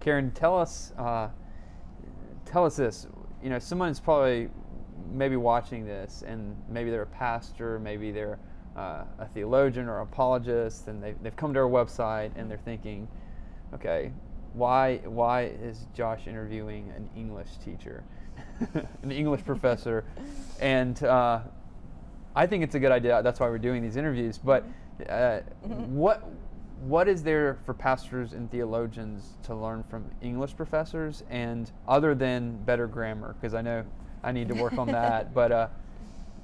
Karen, tell us this. Someone's probably maybe watching this, and maybe they're a pastor, maybe they're a theologian or apologist, and they've come to our website and they're thinking, okay, why is Josh interviewing an English teacher, an English professor? And I think it's a good idea. That's why we're doing these interviews. But what is there for pastors and theologians to learn from English professors, and other than better grammar? Because I know I need to work on that. But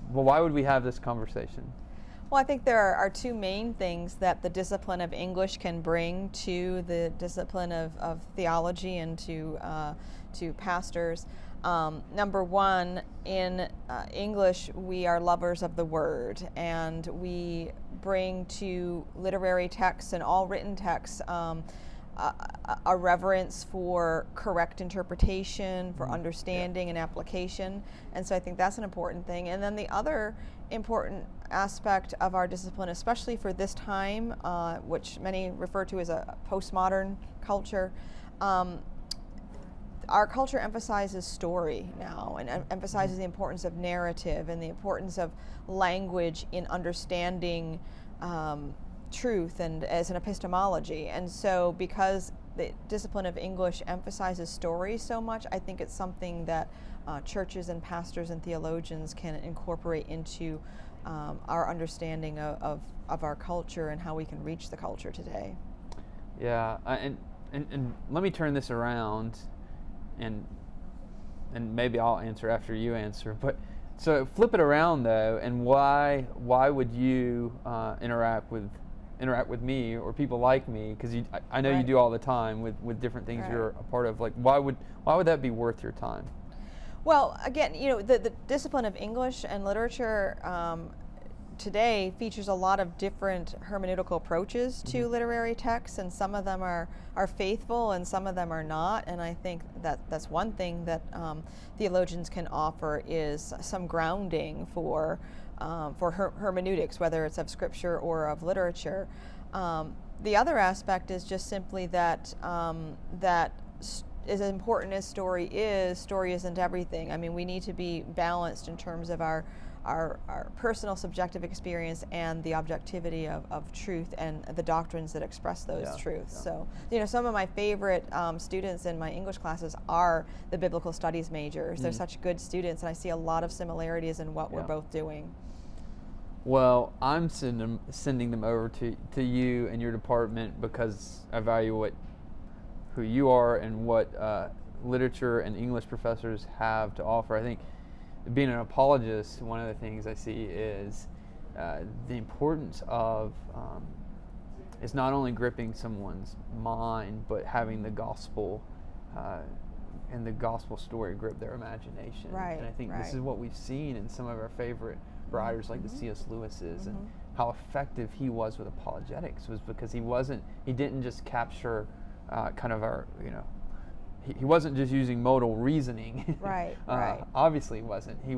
well, why would we have this conversation? Well, I think there are two main things that the discipline of English can bring to the discipline of theology and to pastors. Number one, in English, we are lovers of the word, and we bring to literary texts and all written texts a reverence for correct interpretation, for understanding and application. And so I think that's an important thing. And then the other important aspect of our discipline, especially for this time, which many refer to as a postmodern culture, our culture emphasizes story now, and emphasizes the importance of narrative and the importance of language in understanding truth and as an epistemology. And so because the discipline of English emphasizes story so much, I think it's something that churches and pastors and theologians can incorporate into our understanding of our culture and how we can reach the culture today. Yeah, and let me turn this around, and maybe I'll answer after you answer. But so flip it around though, and why would you interact with me or people like me? Because I know you do all the time with different things you're a part of. Like why would that be worth your time? Well, again, the discipline of English and literature today features a lot of different hermeneutical approaches to literary texts, and some of them are faithful and some of them are not. And I think that's one thing that theologians can offer is some grounding for hermeneutics, whether it's of scripture or of literature. The other aspect is just simply that as important as story isn't everything. I mean, we need to be balanced in terms of our personal subjective experience and the objectivity of truth and the doctrines that express those truths. So, some of my favorite students in my English classes are the biblical studies majors. They're such good students, and I see a lot of similarities in what we're both doing. Well, I'm sending them over to you and your department because I value who you are and what literature and English professors have to offer. I think being an apologist, one of the things I see is the importance of is not only gripping someone's mind, but having the gospel and the gospel story grip their imagination. Right, and I think this is what we've seen in some of our favorite writers like the C.S. Lewis's, and how effective he was with apologetics was because he didn't just capture kind of our, he wasn't just using modal reasoning. Right. Obviously he wasn't. He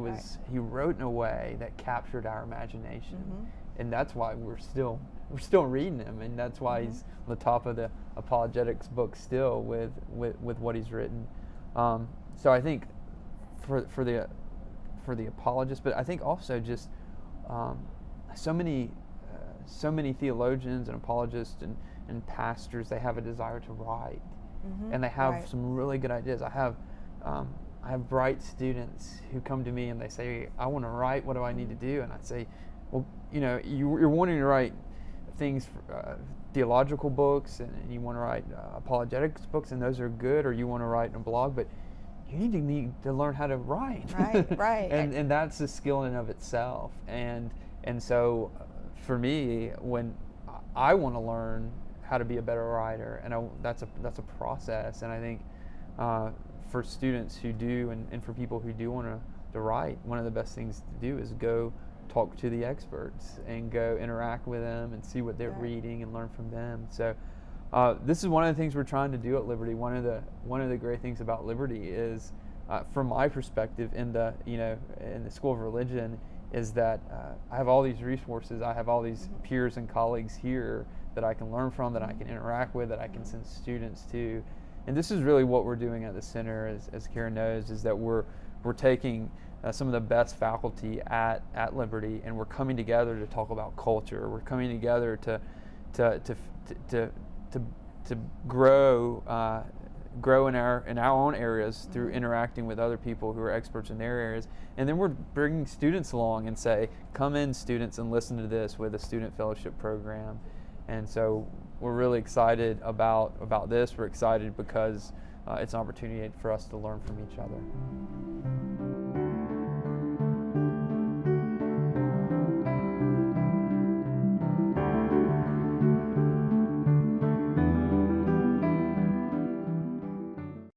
wrote in a way that captured our imagination, and that's why we're still reading him, and that's why he's on the top of the apologetics book still with what he's written. So I think for the apologist, but I think also just so many theologians and apologists and pastors, they have a desire to write, and they have some really good ideas. I have bright students who come to me and they say, I want to write, what do I need to do? And I say, well, you're wanting to write things, theological books, and you want to write apologetics books, and those are good, or you want to write in a blog, but you need to learn how to write. Right. and that's a skill in and of itself. And so for me, when I want to learn how to be a better writer, and that's a process. And I think for students who do, and for people who do want to write, one of the best things to do is go talk to the experts and go interact with them and see what they're reading and learn from them. So this is one of the things we're trying to do at Liberty. One of the great things about Liberty is, from my perspective, in the School of Religion, is that I have all these resources. I have all these peers and colleagues here that I can learn from, that I can interact with, that I can send students to, And this is really what we're doing at the center, as Karen knows, is that we're taking some of the best faculty at Liberty, and we're coming together to talk about culture. We're coming together to grow in our own areas through interacting with other people who are experts in their areas. And then we're bringing students along and say, come in, students, and listen to this with a student fellowship program. And so we're really excited about this. We're excited because it's an opportunity for us to learn from each other.